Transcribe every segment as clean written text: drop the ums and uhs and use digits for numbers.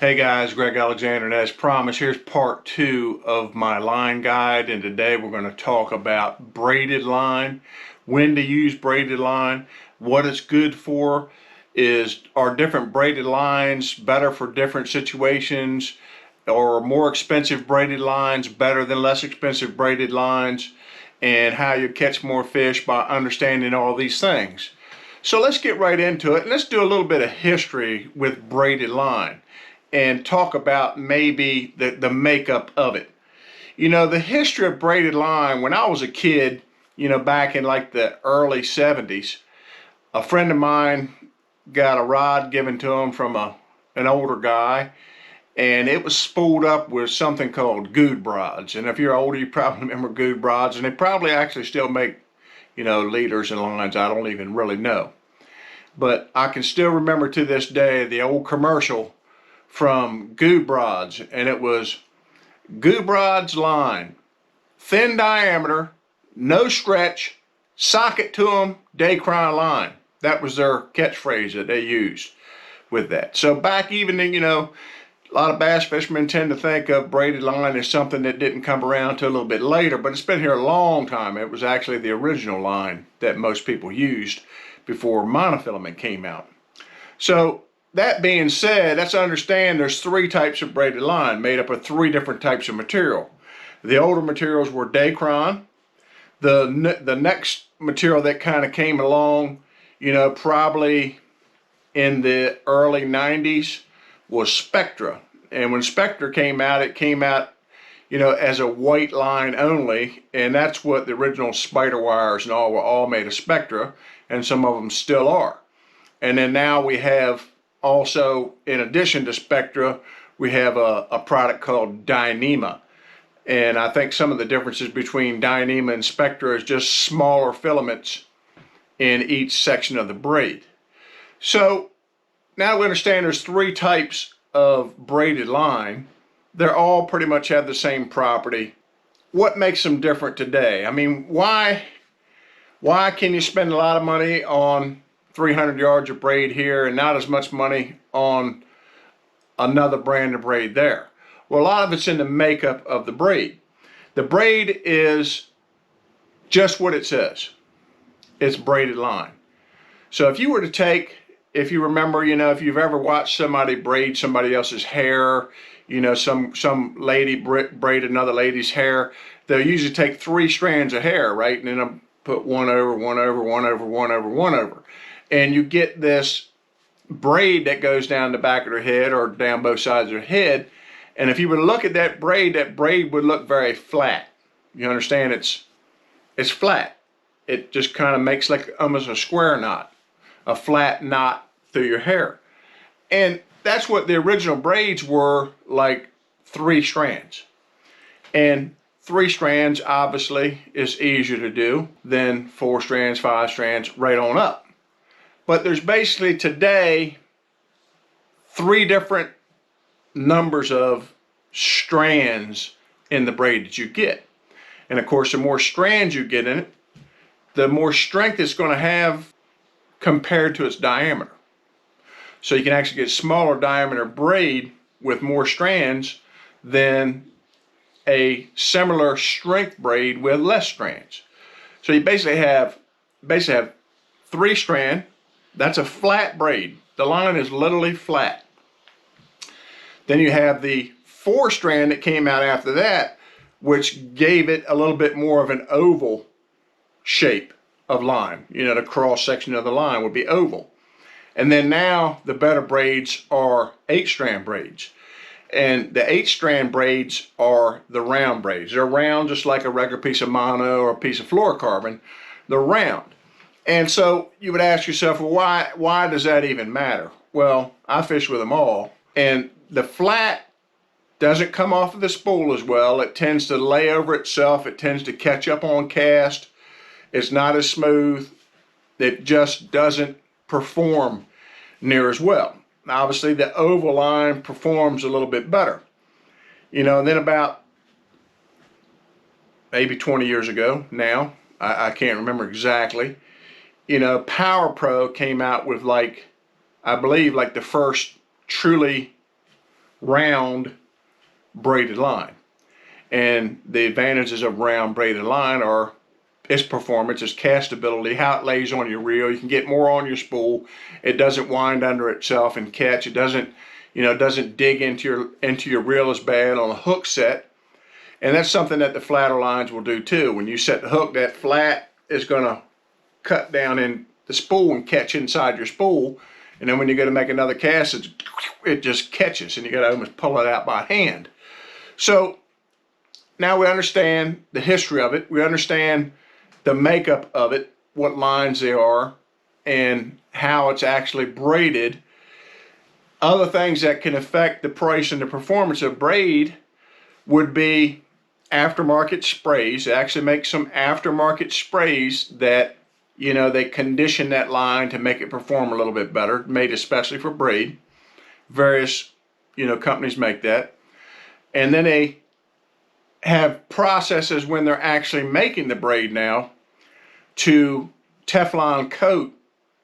Hey guys, Greg Alexander, and as promised, here's part two of my line guide, and today we're going to talk about braided line, when to use braided line, what it's good for, are different braided lines better for different situations, or more expensive braided lines better than less expensive braided lines, and how you catch more fish by understanding all these things. So let's get right into it, and let's do a little bit of history with braided line and talk about maybe the makeup of it. You know, the history of braided line, when I was a kid, back in like the early 70s, a friend of mine got a rod given to him from an older guy, and it was spooled up with something called good rods. And if you're older, you probably remember good rods, and they probably actually still make, leaders and lines. I don't even really know. But I can still remember to this day the old commercial from Goob Rods, and it was Goob Rods line, thin diameter, no stretch, socket to them, Dacron line. That was their catchphrase that they used with that. So back even in, a lot of bass fishermen tend to think of braided line as something that didn't come around till a little bit later, but it's been here a long time. It was actually the original line that most people used before monofilament came out. So that being said, let's understand there's three types of braided line made up of three different types of material. The older materials were Dacron. The next material that kind of came along, probably in the early 90s was Spectra. And when Spectra came out, it came out, as a white line only. And that's what the original spider wires and all were all made of Spectra. And some of them still are. And then now we have also, in addition to Spectra, we have a product called Dyneema. And I think some of the differences between Dyneema and Spectra is just smaller filaments in each section of the braid. So now we understand there's three types of braided line. They're all pretty much have the same property. What makes them different today? I mean, why can you spend a lot of money on 300 yards of braid here and not as much money on another brand of braid there? Well, a lot of it's in the makeup of the braid. The braid is just what it says. It's braided line. So if you were to take, if you remember, if you've ever watched somebody braid somebody else's hair, some lady braid another lady's hair, they'll usually take three strands of hair, right? And then they'll put one over, one over, one over, one over, one over. And you get this braid that goes down the back of their head or down both sides of their head. And if you were to look at that braid would look very flat. You understand? It's flat. It just kind of makes like almost a square knot, a flat knot through your hair. And that's what the original braids were, like three strands. And three strands obviously is easier to do than 4 strands, 5 strands, right on up. But there's basically today 3 different numbers of strands in the braid that you get. And of course, the more strands you get in it, the more strength it's going to have compared to its diameter. So you can actually get smaller diameter braid with more strands than a similar strength braid with less strands. So you basically have 3 strand. That's a flat braid. The line is literally flat. Then you have the 4 strand that came out after that, which gave it a little bit more of an oval shape of line. The cross section of the line would be oval. And then now the better braids are 8 strand braids. And the 8 strand braids are the round braids. They're round just like a regular piece of mono or a piece of fluorocarbon. They're round. And so you would ask yourself, well, why does that even matter? Well, I fish with them all, and the flat doesn't come off of the spool as well. It tends to lay over itself. It tends to catch up on cast. It's not as smooth. It just doesn't perform near as well. Obviously, the oval line performs a little bit better. And then about maybe 20 years ago now, I can't remember exactly, Power Pro came out with I believe the first truly round braided line. And the advantages of round braided line are its performance, its castability, how it lays on your reel. You can get more on your spool. It doesn't wind under itself and catch. It doesn't, doesn't dig into your reel as bad on a hook set. And that's something that the flatter lines will do too. When you set the hook, that flat is going to cut down in the spool and catch inside your spool. And then when you go to make another cast, it just catches, and you got to almost pull it out by hand. So now we understand the history of it. We understand the makeup of it, what lines they are, and how it's actually braided. Other things that can affect the price and the performance of braid would be aftermarket sprays. They actually make some aftermarket sprays that, they condition that line to make it perform a little bit better, made especially for braid. Various, companies make that. And then they have processes when they're actually making the braid now to Teflon coat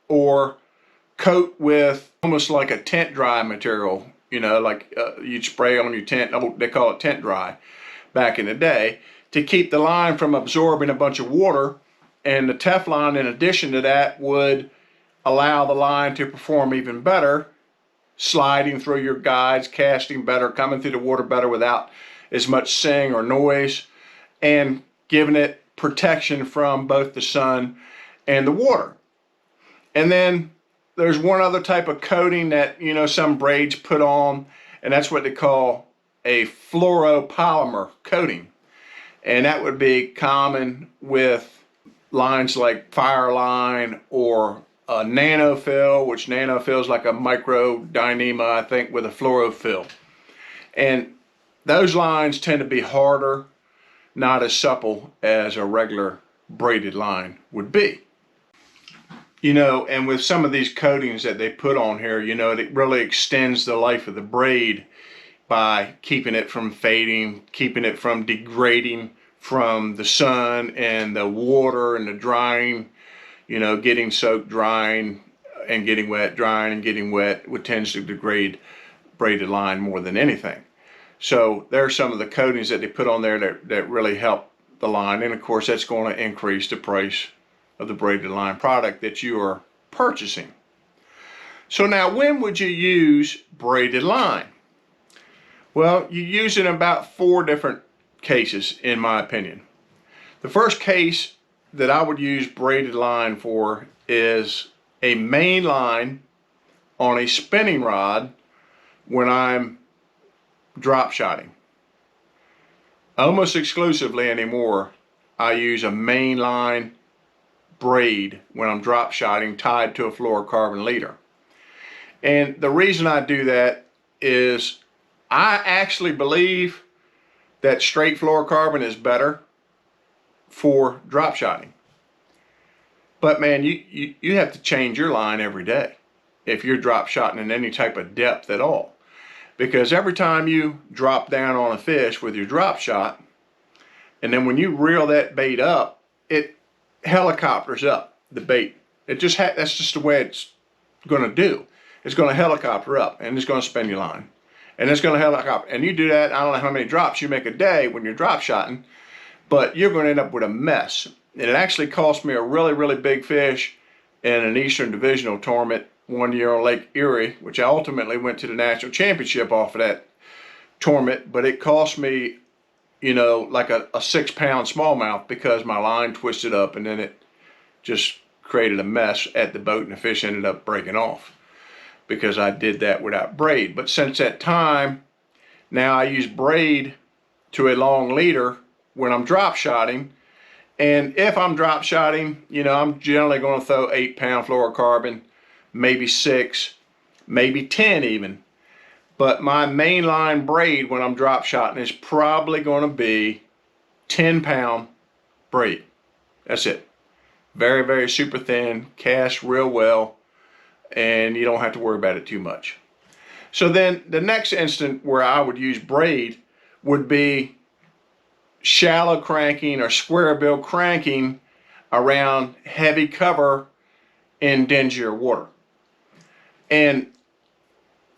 or coat with almost like a tent dry material, like you'd spray on your tent. They call it tent dry back in the day, to keep the line from absorbing a bunch of water. And the Teflon, in addition to that, would allow the line to perform even better, sliding through your guides, casting better, coming through the water better without as much sing or noise, and giving it protection from both the sun and the water. And then there's one other type of coating that, some braids put on, and that's what they call a fluoropolymer coating. And that would be common with lines like Fireline or Nanofill, which Nanofill is like a micro Dyneema, I think, with a fluorofill. And those lines tend to be harder, not as supple as a regular braided line would be. And with some of these coatings that they put on here, it really extends the life of the braid by keeping it from fading, keeping it from degrading from the sun and the water and the drying, getting soaked, drying, and getting wet, drying and getting wet, which tends to degrade braided line more than anything. So there are some of the coatings that they put on there that really help the line. And of course, that's going to increase the price of the braided line product that you are purchasing. So now, when would you use braided line? Well, you use it in about 4 different cases, in my opinion. The first case that I would use braided line for is a main line on a spinning rod when I'm drop shotting. Almost exclusively anymore, I use a main line braid when I'm drop shotting tied to a fluorocarbon leader. And the reason I do that is I actually believe that straight fluorocarbon is better for drop shotting. But man, you have to change your line every day if you're drop shotting in any type of depth at all. Because every time you drop down on a fish with your drop shot, and then when you reel that bait up, it helicopters up the bait. That's just the way it's going to do. It's going to helicopter up, and it's going to spin your line. And it's going to helicopter. And you do that, I don't know how many drops you make a day when you're drop shotting, but you're going to end up with a mess. And it actually cost me a really, really big fish in an Eastern Divisional tournament one year on Lake Erie, which I ultimately went to the national championship off of that tournament, but it cost me, like a 6-pound smallmouth because my line twisted up, and then it just created a mess at the boat, and the fish ended up breaking off because I did that without braid. But since that time, now I use braid to a long leader when I'm drop shotting. And if I'm drop shotting, I'm generally going to throw 8-pound fluorocarbon, maybe 6, maybe 10 even. But my mainline braid when I'm drop shotting is probably going to be 10-pound braid. That's it. Very, very super thin, casts real well, and you don't have to worry about it too much. So then the next instant where I would use braid would be shallow cranking or square bill cranking around heavy cover in dingier water. And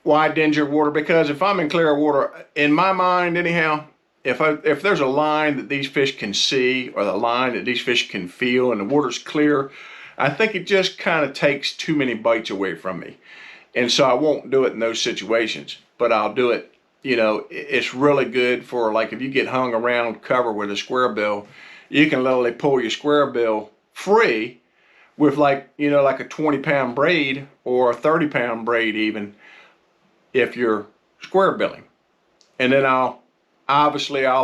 Why danger water? Because if I'm in clear water, in my mind anyhow, if there's a line that these fish can see or the line that these fish can feel and the water's clear, I think it just kind of takes too many bites away from me. And so I won't do it in those situations, but I'll do it. You know, it's really good for, like, if you get hung around cover with a square bill, you can literally pull your square bill free with, like, you know, like a 20-pound braid or a 30-pound braid even, if you're square billing. And then I'll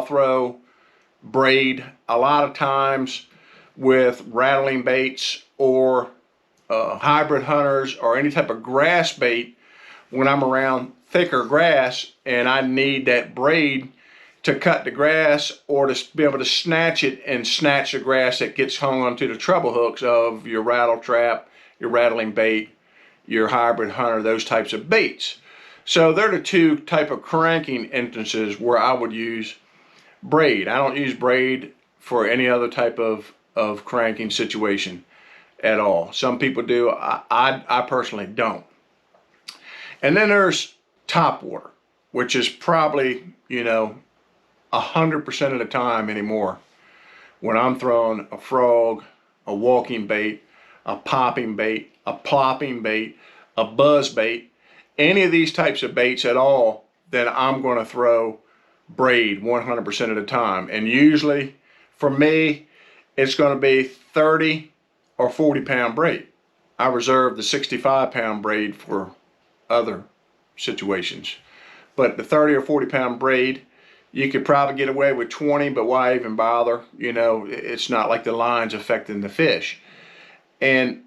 throw braid a lot of times with rattling baits or hybrid hunters or any type of grass bait when I'm around thicker grass and I need that braid to cut the grass or to be able to snatch it and snatch the grass that gets hung onto the treble hooks of your rattle trap, your rattling bait, your hybrid hunter, those types of baits. So they're the two type of cranking instances where I would use braid. I don't use braid for any other type of cranking situation at all. Some people do. I personally don't. And then there's top water, which is probably, you know, 100% of the time anymore when I'm throwing a frog, a walking bait, a popping bait, a plopping bait, a buzz bait, any of these types of baits at all, then I'm going to throw braid 100% of the time. And usually for me, it's going to be 30 or 40-pound braid. I reserve the 65-pound braid for other situations. But the 30 or 40-pound braid, you could probably get away with 20, but why even bother? You know, it's not like the line's affecting the fish. And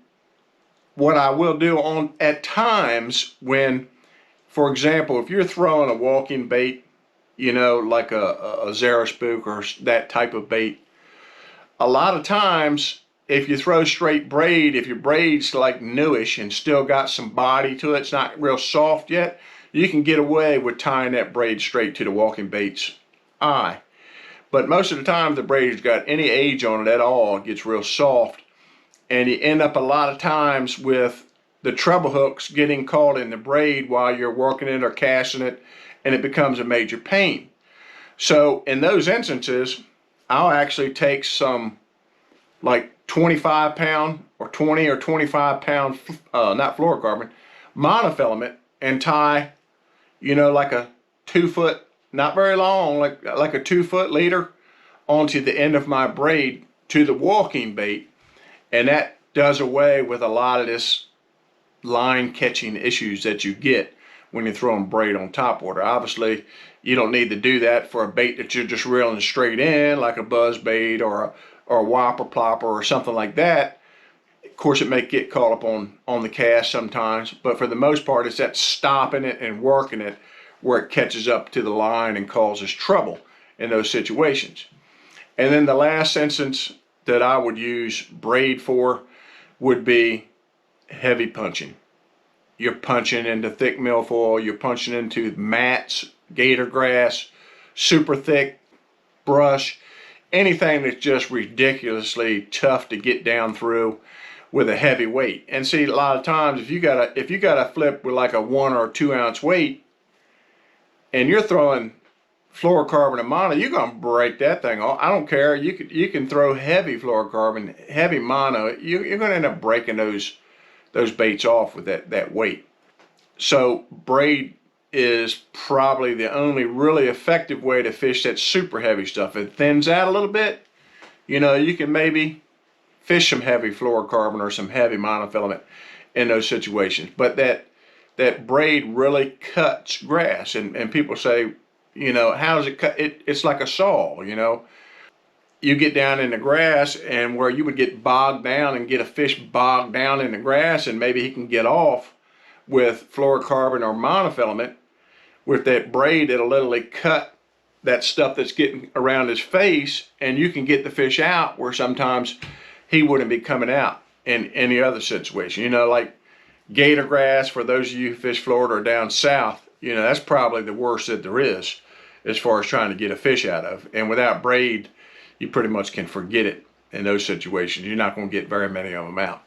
what I will do at times when, for example, if you're throwing a walking bait, you know, like a Zara spook or that type of bait, a lot of times if you throw straight braid, if your braid's like newish and still got some body to it, it's not real soft yet, you can get away with tying that braid straight to the walking bait's eye. But most of the time, if the braid's got any age on it at all, it gets real soft, and you end up a lot of times with the treble hooks getting caught in the braid while you're working it or casting it, and it becomes a major pain. So in those instances, I'll actually take some like 25-pound or 20 or 25-pound, not fluorocarbon, monofilament, and tie, you know, like a 2-foot, not very long, like a 2-foot leader onto the end of my braid to the walking bait. And that does away with a lot of this line catching issues that you get when you're throwing braid on top water. Obviously, you don't need to do that for a bait that you're just reeling straight in, like a buzz bait or a whopper plopper or something like that. Of course, it may get caught up on the cast sometimes, but for the most part, it's that stopping it and working it where it catches up to the line and causes trouble in those situations. And then the last instance that I would use braid for would be heavy punching. You're punching into thick milfoil, you're punching into mats, gator grass, super thick brush, anything that's just ridiculously tough to get down through with a heavy weight. And see, a lot of times if you got a flip with like a 1 or 2 ounce weight and you're throwing fluorocarbon and mono, you're gonna break that thing off. I don't care. You can throw heavy fluorocarbon, heavy mono. You're gonna end up breaking those baits off with that weight. So braid is probably the only really effective way to fish that super heavy stuff. It thins out a little bit, you know, you can maybe fish some heavy fluorocarbon or some heavy monofilament in those situations. But that braid really cuts grass, and people say, you know, how does it cut? It's like a saw, you know. You get down in the grass, and where you would get bogged down and get a fish bogged down in the grass, and maybe he can get off with fluorocarbon or monofilament, with that braid, it'll literally cut that stuff that's getting around his face, and you can get the fish out where sometimes he wouldn't be coming out in any other situation. You know, like gator grass, for those of you who fish Florida or down south, you know, that's probably the worst that there is as far as trying to get a fish out of. And without braid, you pretty much can forget it in those situations. You're not going to get very many of them out.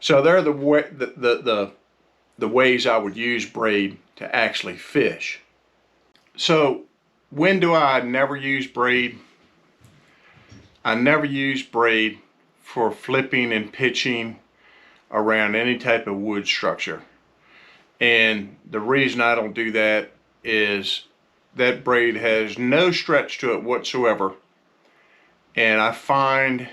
So they're the ways I would use braid to actually fish. So when do I never use braid? I never use braid for flipping and pitching around any type of wood structure. And the reason I don't do that is that braid has no stretch to it whatsoever. And I find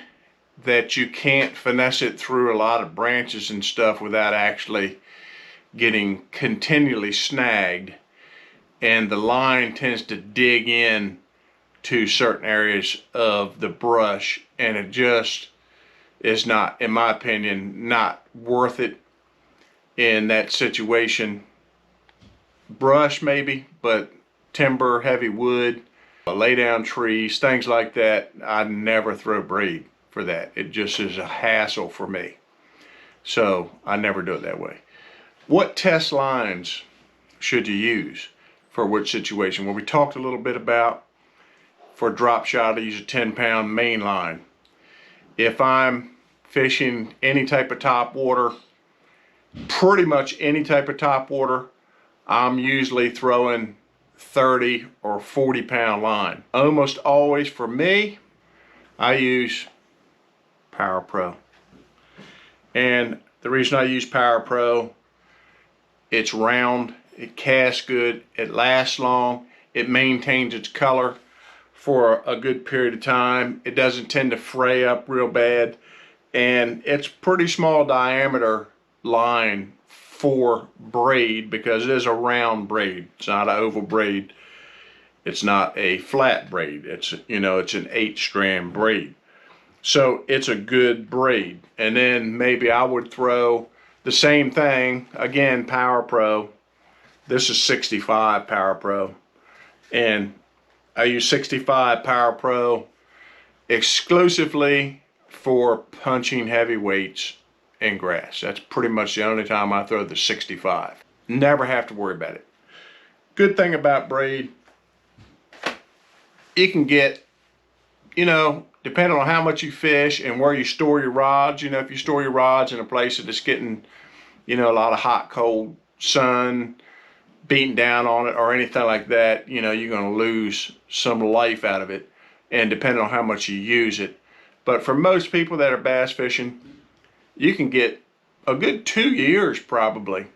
that you can't finesse it through a lot of branches and stuff without actually getting continually snagged. And the line tends to dig in to certain areas of the brush, and it just is not, in my opinion, not worth it in that situation. Brush maybe, but timber, heavy wood, lay down trees, things like that, I never throw braid for that. It just is a hassle for me. So I never do it that way. What test lines should you use for which situation? Well, we talked a little bit about for drop shot, I use a 10-pound main line. If I'm fishing any type of top water, pretty much any type of top water, I'm usually throwing 30 or 40-pound line. Almost always for me, I use Power Pro. And the reason I use Power Pro, it's round, it casts good, it lasts long, it maintains its color for a good period of time. It doesn't tend to fray up real bad, and it's pretty small diameter line for braid because it is a round braid. It's not an oval braid. It's not a flat braid. It's, you know, it's an 8-strand braid. So it's a good braid. And then maybe I would throw the same thing, again, Power Pro. This is 65 Power Pro. And I use 65 Power Pro exclusively for punching heavy weights in grass. That's pretty much the only time I throw the 65. Never have to worry about it. Good thing about braid, you can get, you know, depending on how much you fish and where you store your rods, you know, if you store your rods in a place that is getting, you know, a lot of hot, cold sun beating down on it or anything like that, you know, you're going to lose some life out of it, and depending on how much you use it. But for most people that are bass fishing, you can get a good 2 years probably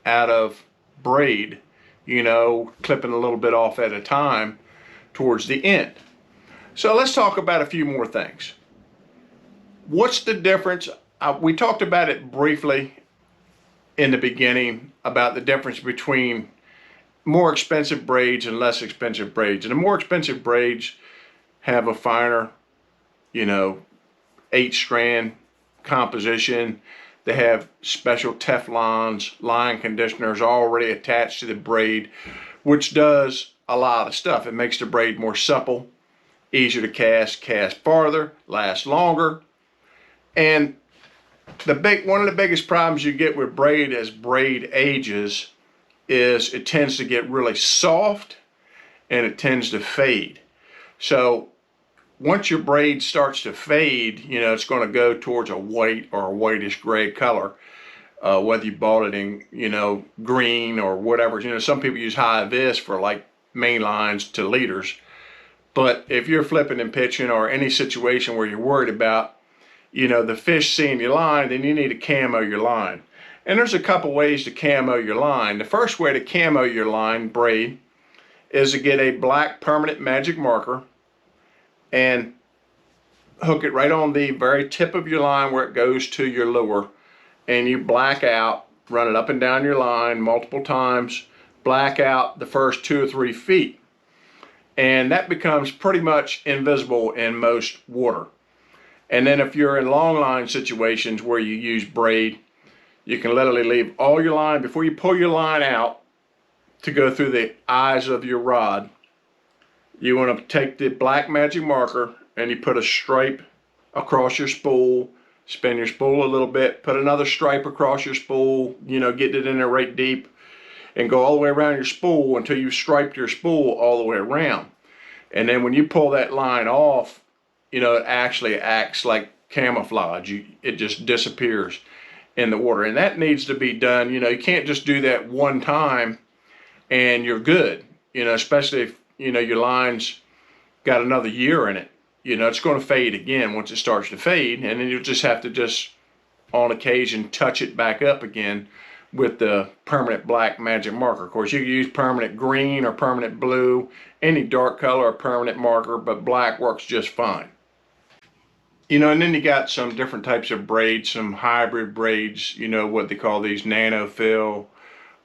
out of braid, you know, clipping a little bit off at a time towards the end. So let's talk about a few more things. What's the difference? We talked about it briefly in the beginning about the difference between more expensive braids and less expensive braids. And the more expensive braids have a finer, you know, 8-strand composition. They have special Teflons, line conditioners already attached to the braid, which does a lot of stuff. It makes the braid more supple, easier to cast farther, last longer. And one of the biggest problems you get with braid as braid ages is it tends to get really soft and it tends to fade. So once your braid starts to fade, you know, it's going to go towards a white or a whitish gray color, whether you bought it in, you know, green or whatever. You know, some people use high vis for like main lines to leaders. But if you're flipping and pitching or any situation where you're worried about, you know, the fish seeing your line, then you need to camo your line. And there's a couple ways to camo your line. The first way to camo your line braid is to get a black permanent magic marker and hook it right on the very tip of your line where it goes to your lure, and you black out, run it up and down your line multiple times, black out the first 2 or 3 feet, and that becomes pretty much invisible in most water. And then if you're in long line situations where you use braid, you can literally leave all your line, before you pull your line out to go through the eyes of your rod, you want to take the black magic marker and you put a stripe across your spool, spin your spool a little bit, put another stripe across your spool, you know, get it in there right deep, and go all the way around your spool until you've striped your spool all the way around. And then when you pull that line off, you know, it actually acts like camouflage. It just disappears in the water. And that needs to be done. You know, you can't just do that one time and you're good. Especially if your line's got another year in it. It's going to fade again once it starts to fade, and then you'll just have to on occasion touch it back up again with the permanent black magic marker. Of course, you can use permanent green or permanent blue, any dark color or permanent marker, but black works just fine. And then you got some different types of braids, some hybrid braids, what they call these nano fill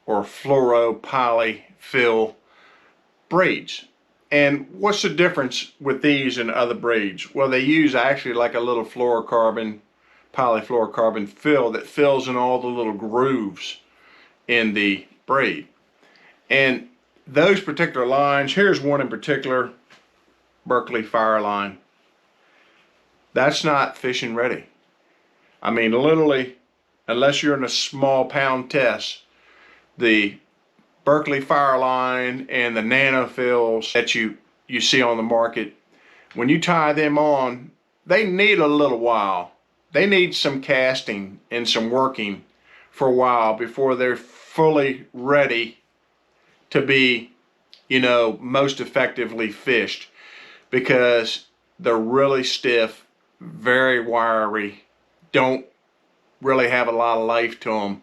or fluoro poly fill braids. And what's the difference with these and other braids? Well, they use actually like a little fluorocarbon, polyfluorocarbon fill that fills in all the little grooves in the braid. And those particular lines, here's one in particular, Berkeley Fire Line. That's not fishing ready. I mean, literally, unless you're in a small pound test, the Berkeley Fire Line and the nano fills that you see on the market, when you tie them on, they need a little while. They need some casting and some working for a while before they're fully ready to be, most effectively fished, because they're really stiff, very wiry, don't really have a lot of life to them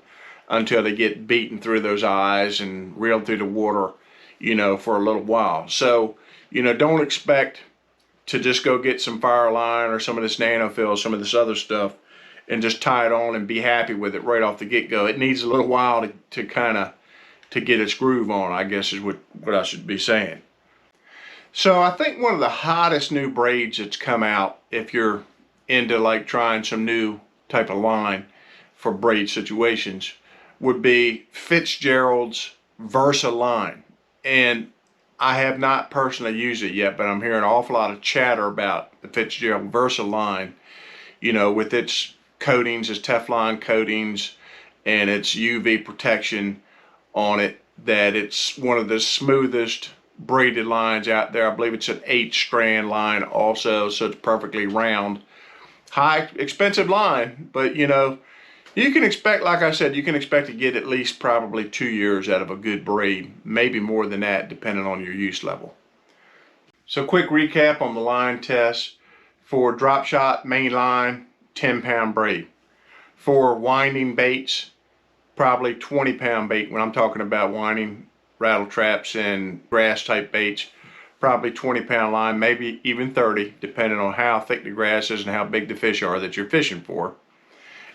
until they get beaten through those eyes and reeled through the water, for a little while. So, don't expect to just go get some Fire Line or some of this nanofill, some of this other stuff, and just tie it on and be happy with it right off the get-go. It needs a little while to get its groove on, I guess is what I should be saying. So I think one of the hottest new braids that's come out, if you're into like trying some new type of line for braid situations, would be Fitzgerald's Versa line. And I have not personally used it yet, but I'm hearing an awful lot of chatter about the Fitzgerald Versa line, with its coatings, its Teflon coatings, and its UV protection on it, that it's one of the smoothest braided lines out there. I believe it's an 8-strand line also, so it's perfectly round. High, expensive line, but you can expect, like I said, you can expect to get at least probably 2 years out of a good braid, maybe more than that depending on your use level. So quick recap on the line test. For drop shot main line, 10-pound braid. For winding baits, probably 20-pound bait. When I'm talking about winding rattle traps and grass type baits, probably 20-pound line, maybe even 30, depending on how thick the grass is and how big the fish are that you're fishing for.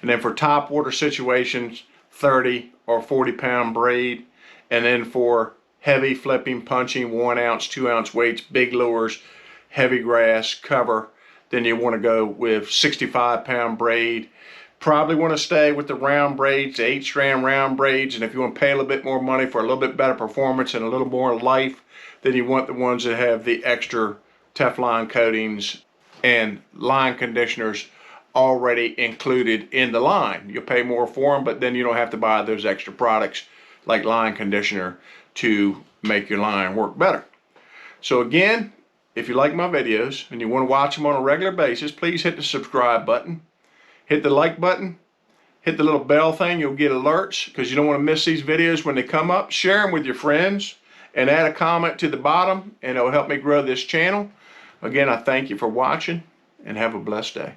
And then for top water situations, 30 or 40-pound braid. And then for heavy flipping, punching, 1 ounce, 2 ounce weights, big lures, heavy grass cover, then you want to go with 65-pound braid. Probably want to stay with the round braids, the 8-strand round braids. And if you want to pay a little bit more money for a little bit better performance and a little more life, then you want the ones that have the extra Teflon coatings and line conditioners already included in the line. You'll pay more for them, but then you don't have to buy those extra products like line conditioner to make your line work better. So again, if you like my videos and you want to watch them on a regular basis, please hit the subscribe button, hit the like button, hit the little bell thing. You'll get alerts because you don't want to miss these videos when they come up. Share them with your friends and add a comment to the bottom, and it will help me grow this channel. Again, I thank you for watching and have a blessed day.